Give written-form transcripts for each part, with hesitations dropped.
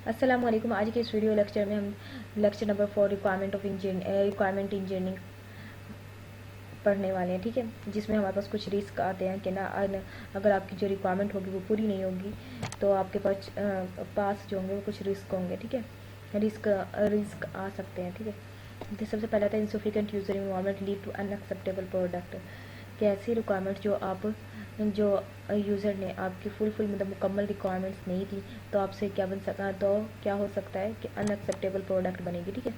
अस्सलाम वालेकुम। आज के इस वीडियो लेक्चर में हम लेक्चर नंबर 4 रिक्वायरमेंट इंजीनियरिंग पढ़ने वाले हैं, ठीक है। जिसमें हमारे पास कुछ रिस्क आते हैं कि ना अगर आपकी जो रिक्वायरमेंट होगी वो पूरी नहीं होगी तो आपके पास जो होंगे वो कुछ रिस्क होंगे, ठीक है। रिस्क रिस्क आ सकते हैं, ठीक है। तो सबसे पहला था insufficient user environment lead to unacceptable product, कि ऐसी रिक्वायरमेंट जो यूज़र ने आपकी फुल मतलब मुकम्मल रिक्वायरमेंट्स नहीं थी, तो आपसे क्या बन सकता, तो क्या हो सकता है कि अनएक्सेप्टेबल प्रोडक्ट बनेगी, ठीक है।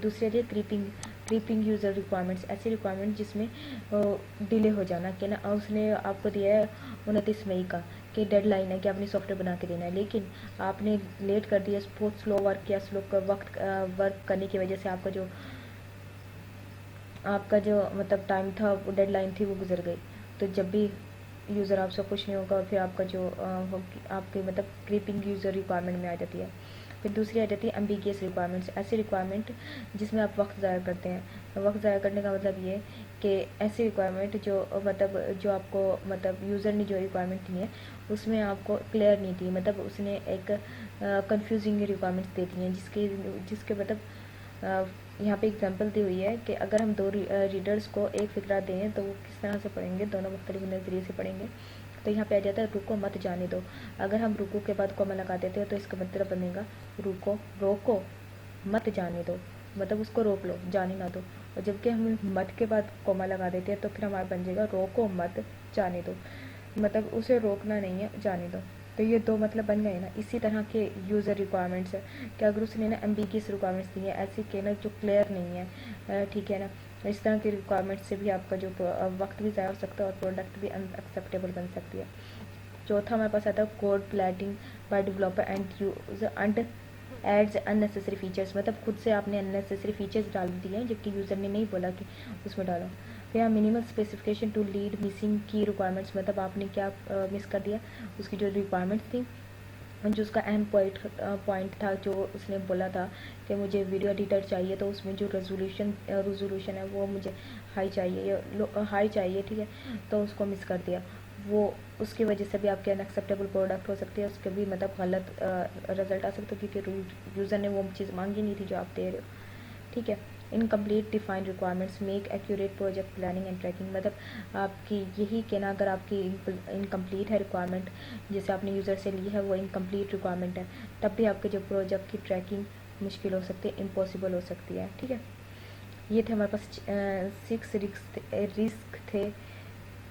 दूसरी है क्रीपिंग यूज़र रिक्वायरमेंट्स, ऐसी रिक्वायरमेंट जिसमें डिले हो जाना, कि ना उसने आपको दिया है 29 मई का कि डेडलाइन है कि आपने सॉफ्टवेयर बना के देना है, लेकिन आपने लेट कर दिया, बहुत स्लो वर्क किया, स्लो वर्क करने की वजह से आपका जो मतलब टाइम था, डेडलाइन थी, वो गुजर गई। तो जब भी यूज़र आपसे खुश नहीं होगा, फिर आपका जो आपके मतलब क्रीपिंग यूज़र रिक्वायरमेंट में आ जाती है। फिर दूसरी आ जाती है एम्बिगियस रिक्वायरमेंट्स, ऐसी रिक्वायरमेंट जिसमें आप वक्त ज़ाया करते हैं। वक्त ज़ाया करने का मतलब ये कि ऐसी रिक्वायरमेंट जो आपको मतलब यूज़र ने जो रिक्वायरमेंट दी है उसमें आपको क्लियर नहीं थी, मतलब उसने एक कंफ्यूजिंग रिक्वायरमेंट्स दे दी हैं जिसके जिसके मतलब यहाँ पे एग्जांपल दी हुई है कि अगर हम दो रीडर्स को एक फ़िक्रा दें तो वो किस तरह से पढ़ेंगे, दोनों मुख्तलिफ नज़रिए से पढ़ेंगे। तो यहाँ पे आ जाता है रुको मत जाने दो। अगर हम रुको के बाद कॉमा लगा देते हैं तो इसका मतलब बनेगा रोको मत जाने दो, मतलब उसको रोक लो, जाने ना दो। और जबकि हम मत के बाद कॉमा लगा देते हैं तो फिर हमारा बन जाएगा रोको मत जाने दो, मतलब उसे रोकना नहीं है, जाने दो। तो ये दो मतलब बन गए ना। इसी तरह के यूज़र रिक्वायरमेंट्स है कि अगर उसने ना एम्बिगियस रिक्वायरमेंट्स दी है, ऐसी के ना जो क्लियर नहीं है, ठीक है ना। इस तरह की रिक्वायरमेंट्स से भी आपका जो वक्त भी ज़ाया हो सकता है और प्रोडक्ट भी अनएक्सेप्टेबल बन सकती है। चौथा हमारे पास आता है gold plating by developer and adds unnecessary features, मतलब खुद से आपने अननेसेसरी फीचर्स डाल दिए हैं जबकि यूज़र ने नहीं बोला कि उसमें डालो। फिर यहाँ minimal specification to lead missing की रिक्वायरमेंट्स, मतलब आपने क्या मिस कर दिया, उसकी जो रिक्वायरमेंट्स थी, जो उसका अहम पॉइंट था, जो उसने बोला था कि मुझे वीडियो एडिटर चाहिए तो उसमें जो रेजोल्यूशन है वो मुझे हाई चाहिए, ठीक है। तो उसको मिस कर दिया, वो उसकी वजह से भी आपके अनएक्सेप्टेबल प्रोडक्ट हो सकती है, उसके भी मतलब गलत रिजल्ट आ सकता है क्योंकि यूज़र ने वो चीज़ मांगी नहीं थी जो आप दे रहे हो, ठीक है। Incomplete defined requirements make accurate project planning and tracking, मतलब आपकी यही कहना, अगर आपकी इनकम्प्लीट है रिक्वायरमेंट, जैसे आपने यूज़र से ली है वो इनकम्प्लीट रिक्वायरमेंट है, तब भी आपके जो प्रोजेक्ट की ट्रैकिंग मुश्किल हो सकती है, इम्पॉसिबल हो सकती है, ठीक है। ये थे हमारे पास 6 रिस्क थे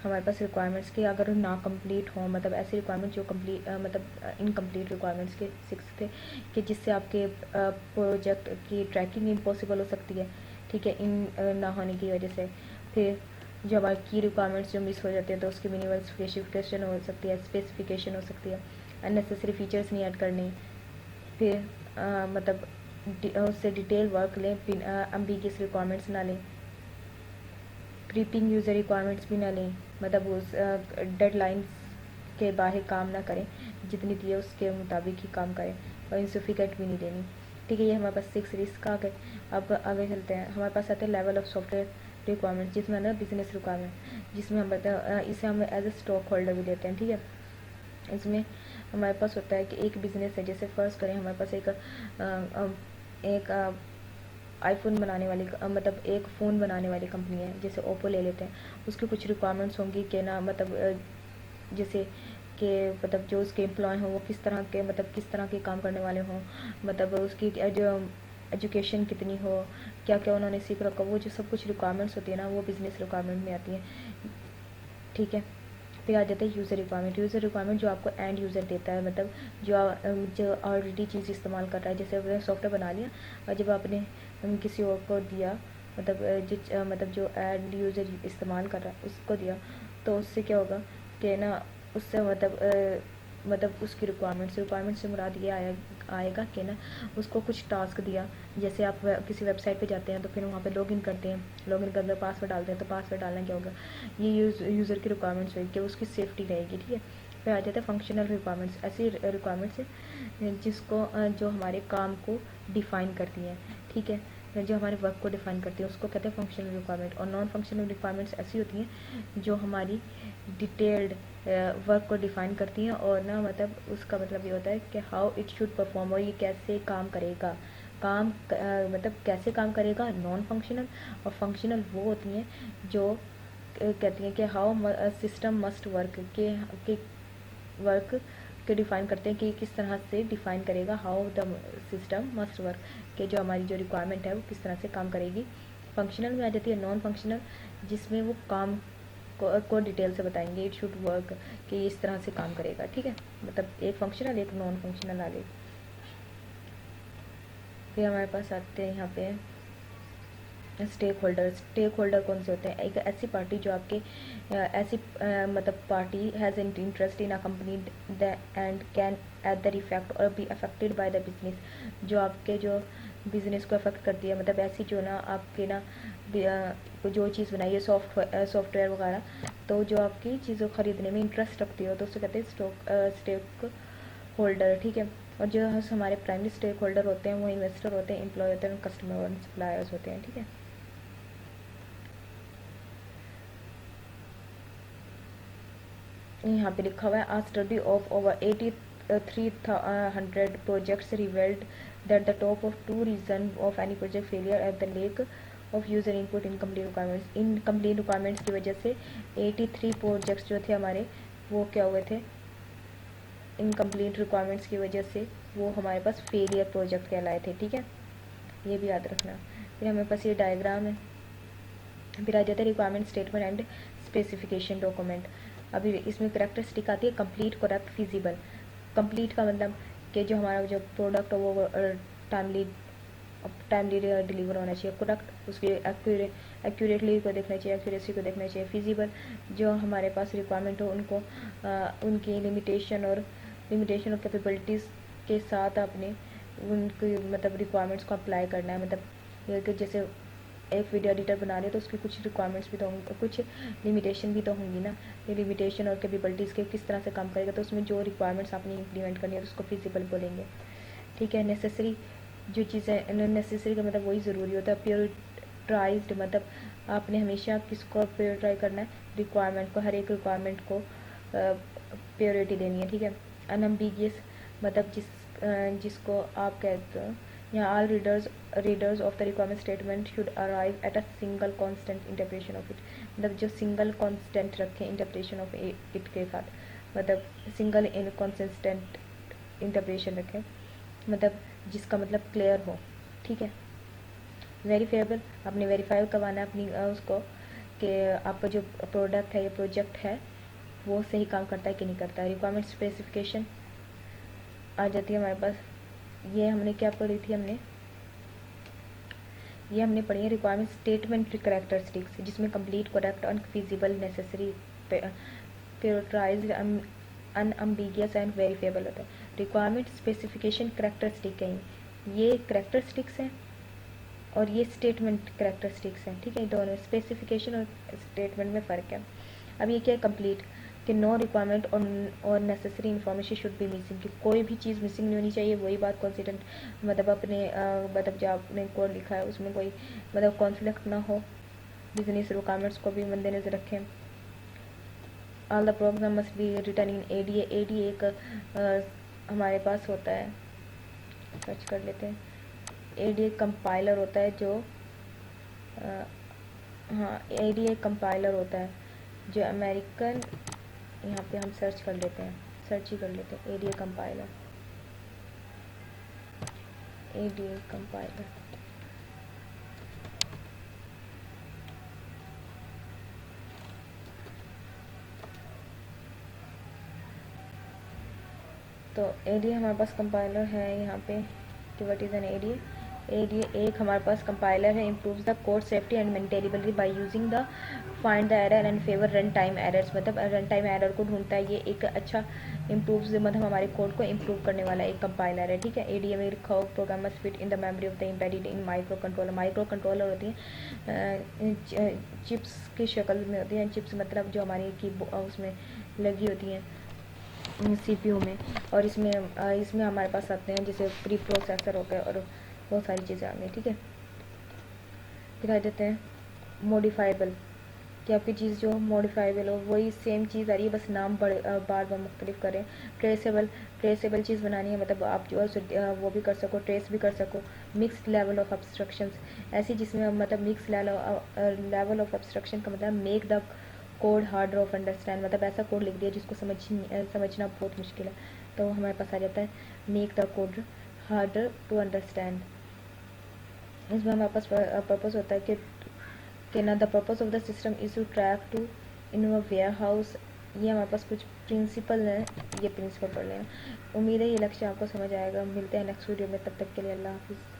हमारे पास रिक्वायरमेंट्स के, अगर ना कंप्लीट हो, मतलब ऐसी रिक्वायरमेंट जो मतलब इनकम्प्लीट रिक्वायरमेंट्स के 6 थे कि जिससे आपके प्रोजेक्ट की ट्रैकिंग इम्पॉसिबल हो सकती है, ठीक है, इन ना होने की वजह से। फिर जो हमारी की रिक्वायरमेंट्स जो मिस हो जाती है तो उसकी मिनिमल स्पेसिफिकेशन हो सकती है, अननेसेसरी फीचर्स नहीं ऐड करनी। फिर मतलब उससे डिटेल वर्क लें, एम्बिगियस रिक्वायरमेंट्स ना लें, क्रीपिंग यूज़र रिक्वायरमेंट्स भी ना लें, मतलब उस डेडलाइंस के बाहर काम ना करें, जितनी दी है उसके मुताबिक ही काम करें, और इंसफिकेंट भी नहीं देनी, ठीक है। ये हमारे पास 6 रिस्क आ गए। अब आगे चलते हैं, हमारे पास आते हैं लेवल ऑफ सॉफ्टवेयर रिक्वायरमेंट, जिसमें ना बिजनेस रिक्वायरमेंट, जिसमें हम इसे हम एज ए स्टॉक होल्डर भी लेते हैं, ठीक है। इसमें हमारे पास होता है कि एक बिज़नेस है, जैसे फ़र्ज़ करें हमारे पास एक आईफोन बनाने वाली मतलब एक फ़ोन बनाने वाली कंपनी है, जैसे ओप्पो ले लेते हैं। उसकी कुछ रिक्वायरमेंट्स होंगी कि ना, मतलब जैसे कि मतलब जो उसके एम्प्लॉय हों वो किस तरह के काम करने वाले हों, मतलब उसकी जो एजुकेशन कितनी हो, क्या क्या उन्होंने सीख रखा, वो जो सब कुछ रिक्वायरमेंट्स होती है ना, वो बिज़नेस रिक्वायरमेंट में आती है, ठीक है। फिर आ जाता है यूज़र रिक्वायरमेंट जो आपको एंड यूज़र देता है, मतलब जो ऑलरेडी चीज़ इस्तेमाल कर रहा है, जैसे आपने सॉफ्टवेयर बना लिया और जब आपने किसी और को दिया, मतलब जो एंड यूज़र इस्तेमाल कर रहा है उसको दिया, तो उससे क्या होगा कि ना, उससे मतलब उसकी रिक्वायरमेंट से मुराद ये आएगा कि ना, उसको कुछ टास्क दिया, जैसे आप किसी वेबसाइट पे जाते हैं तो फिर वहाँ पे लॉगिन करते हैं, लॉगिन करके पासवर्ड डालते हैं, तो पासवर्ड डालना क्या होगा, ये यूज़र की रिक्वायरमेंट्स होगी कि उसकी सेफ्टी रहेगी, ठीक है। फिर आ जाता है फंक्शनल रिक्वायरमेंट्स, ऐसी रिक्वायरमेंट्स है जो हमारे काम को डिफ़ाइन करती हैं, ठीक है, जो हमारे वर्क को डिफ़ाइन करती है उसको कहते हैं फंक्शनल रिक्वायरमेंट। और नॉन फंक्शनल रिक्वायरमेंट्स ऐसी होती हैं जो हमारी डिटेल्ड वर्क को डिफाइन करती हैं, और ना मतलब उसका मतलब ये होता है कि हाउ इट शुड परफॉर्म, और ये कैसे काम करेगा, मतलब कैसे काम करेगा। नॉन फंक्शनल और फंक्शनल वो होती हैं जो कहती हैं कि हाउ सिस्टम मस्ट वर्क, के वर्क के डिफ़ाइन करते हैं कि किस तरह से डिफ़ाइन करेगा how the system must work, कि जो हमारी जो रिक्वायरमेंट है वो किस तरह से काम करेगी। फंक्शनल में आ जाती है नॉन फंक्शनल, जिसमें वो काम को डिटेल से बताएंगे, इट शुड वर्क, कि इस तरह से काम करेगा। ठीक है, मतलब एक फंक्शनल एक नॉन फंक्शनल आ गई। फिर हमारे पास आते हैं यहाँ पे स्टेक होल्डर कौन से होते हैं। एक ऐसी पार्टी जो आपके ऐसी मतलब party has an interest in a company and can at the effect or be affected by the business, जो आपके जो बिजनेस को अफेक्ट करती है, मतलब ऐसी जो ना आपके ना जो चीज़ बनाई है सॉफ्टवेयर वगैरह, तो जो आपकी चीज़ों खरीदने में इंटरेस्ट रखती हो तो उससे कहते हैं स्टेक होल्डर। ठीक है, और जो हमारे प्राइमरी स्टेक होल्डर होते हैं वो इन्वेस्टर होते हैं, एम्प्लॉय होते हैं, कस्टमर और सप्लायर्स होते हैं। ठीक है, यहाँ पे लिखा हुआ है a study of over 8300 projects revealed that the top of 2 reason of any project failure at the lack of user input incomplete requirements. Incomplete requirements की वजह से 83 प्रोजेक्ट्स जो थे हमारे वो क्या हुए थे, इनकम्प्लीट रिक्वायरमेंट्स की वजह से वो हमारे पास फेलियर प्रोजेक्ट कहलाए थे। ठीक है, ये भी याद रखना। फिर हमारे पास ये डायग्राम है, फिर आ जाता है requirement statement and specification document. अभी इसमें करेक्टरिस्टिक आती है कंप्लीट, करेक्ट, फिजिबल। कंप्लीट का मतलब कि जो हमारा जो प्रोडक्ट है वो टाइमली टाइमली डिलीवर होना चाहिए। करेक्ट, उसकी एक्यूरेटली को देखना चाहिए, एक्यूरेसी को देखना चाहिए। फिजिबल, जो हमारे पास रिक्वायरमेंट हो उनको उनकी लिमिटेशन और कैपेबिलिटीज़ के साथ अपने उनकी मतलब रिक्वायरमेंट्स को अप्लाई करना है। मतलब ये कि जैसे एक वीडियो एडिटर बना रहे हो तो उसकी कुछ रिक्वायरमेंट्स भी तो होंगी, कुछ लिमिटेशन भी तो होंगी ना। ये लिमिटेशन और कैपेबिलिटीज़ के किस तरह से काम करेगा, तो उसमें जो रिक्वायरमेंट्स आपने इंप्लीमेंट करनी है तो उसको फिजिबल बोलेंगे। ठीक है, नेसेसरी, जो चीज़ें नेसेसरी का मतलब वही ज़रूरी होता है। प्योरिटाइज्ड मतलब आपने हमेशा किसको प्योरिटाइज करना है, रिक्वायरमेंट को, हर एक रिक्वायरमेंट को प्योरिटी देनी है। ठीक है, अनएम्बिगियस मतलब जिसको आप कहते हो यहाँ all readers of the requirement statement should arrive at a single constant interpretation of it, मतलब जो सिंगल कांस्टेंट रखें इंटरप्रिटेशन ऑफ इट के साथ, मतलब सिंगल इन कॉन्सिस्टेंट इंटरप्रिटेशन रखें, मतलब जिसका मतलब क्लियर हो। ठीक है, वेरीफाइबल, आपने वेरीफाई करवाना है अपनी उसको कि आपका जो प्रोडक्ट है या प्रोजेक्ट है वो सही काम करता है कि नहीं करता है। रिक्वायरमेंट स्पेसिफिकेशन आ जाती है हमारे पास। ये हमने क्या पढ़ी थी, ये हमने पढ़ी है रिक्वायरमेंट स्टेटमेंट कैरेक्टरिस्टिक्स, जिसमें complete, correct, unfeasible, necessary, prioritized, unambiguous and verifiable होता है। रिक्वायरमेंट स्पेसिफिकेशन कैरेक्टरिस्टिक हैं, ये कैरेक्टरिस्टिक्स हैं और ये स्टेटमेंट कैरेक्टरिस्टिक्स हैं। ठीक है, दोनों स्पेसिफिकेशन और स्टेटमेंट में फ़र्क है। अब ये क्या है, कंप्लीट, कि नो रिक्वायरमेंट और necessary information should be missing, कि कोई भी चीज़ मिसिंग नहीं होनी चाहिए। वही बात कॉन्सिडेंट, मतलब अपने मतलब जो आपने कोड लिखा है उसमें कोई मतलब कॉन्फ्लिक्ट ना हो, बिजनेस रिक्वायरमेंट्स को भी मद्देनजर रखें। All the program must be written in ADA. ADA एक हमारे पास होता है, सर्च कर लेते हैं। एडीए कंपाइलर होता है जो हाँ, एडीए कंपाइलर होता है जो अमेरिकन, यहाँ पे हम सर्च कर लेते हैं, सर्च ही कर लेते हैं, एडीए कंपाइलर, एडीए कंपाइलर। तो एडीए हमारे पास कंपाइलर है यहाँ पे कि what is an ADA. ADA एक हमारे पास कंपाइलर है, improves the code safety and maintainability by using the find the error and favour run time errors, मतलब रन टाइम एरर को ढूंढता है। ये एक अच्छा इम्प्रूव्स मतलब हमारे कोड को इम्प्रूव करने वाला एक कंपाइलर है। ठीक है, एडीए में लिखा हो program must fit in the memory of the embedded in micro controller. Micro controller होती हैं चिप्स की शक्ल में होती हैं, चिप्स मतलब जो हमारी की उसमें लगी होती हैं सीपीयू में, और इसमें हमारे पास आते हैं जैसे प्री प्रोसेसर हो गए और बहुत सारी चीज़ें आ गई। ठीक है, फिर आ जाते हैं मॉडिफाइबल, कि आपकी चीज़ जो मॉडिफाइबल हो, वही सेम चीज़ आ रही है, बस नाम बड़े बार बार मुख्तलिफ करें। ट्रेसेबल चीज़ बनानी है, मतलब आप जो है वो भी कर सको, ट्रेस भी कर सको। मिक्स्ड लेवल ऑफ ऑब्स्ट्रक्शंस, ऐसी जिसमें मतलब मिक्स लेवल ऑफ ऑब्स्ट्रक्शन का मतलब make the code harder of understand, मतलब ऐसा कोड लिख दिया जिसको समझना बहुत मुश्किल है, तो हमारे पास आ जाता है make the code harder to understand. इसमें हमारे पास पर्पस होता है कि ना the purpose of the system is to track to in warehouse. ये हमारे पास कुछ प्रिंसिपल हैं, ये प्रिंसिपल पढ़ लें। उम्मीद है ये लक्ष्य आपको समझ आएगा। मिलते हैं नेक्स्ट वीडियो में, तब तक के लिए अल्लाह हाफिज़।